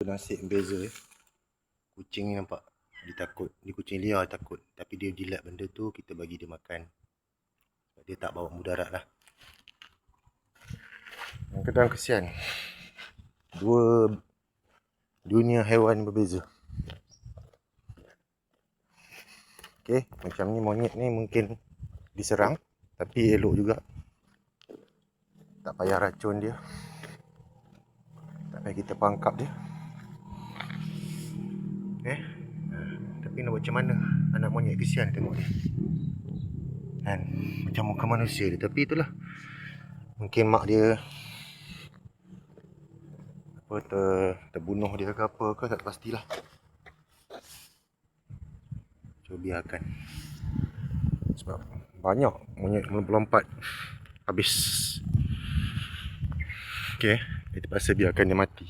nasib beza. Kucing ni nampak dia takut, dia kucing liar takut, tapi dia jilat benda tu, kita bagi dia makan. Dia tak bawa mudarat lah. Kadang-kadang kesian, dua dunia haiwan berbeza. Okey, macam ni monyet ni mungkin diserang, tapi elok juga. Tak payah racun dia, tak payah kita pangkap dia. Tapi nak buat macam mana? Anak monyet kesian tengok dia kan, macam muka manusia dia, tapi itulah, mungkin mak dia apa terbunuh dia ke apa ke, tak pastilah. Cuba biarkan, sebab banyak monyet melompat habis. Okey, kita terpaksa biarkan dia mati.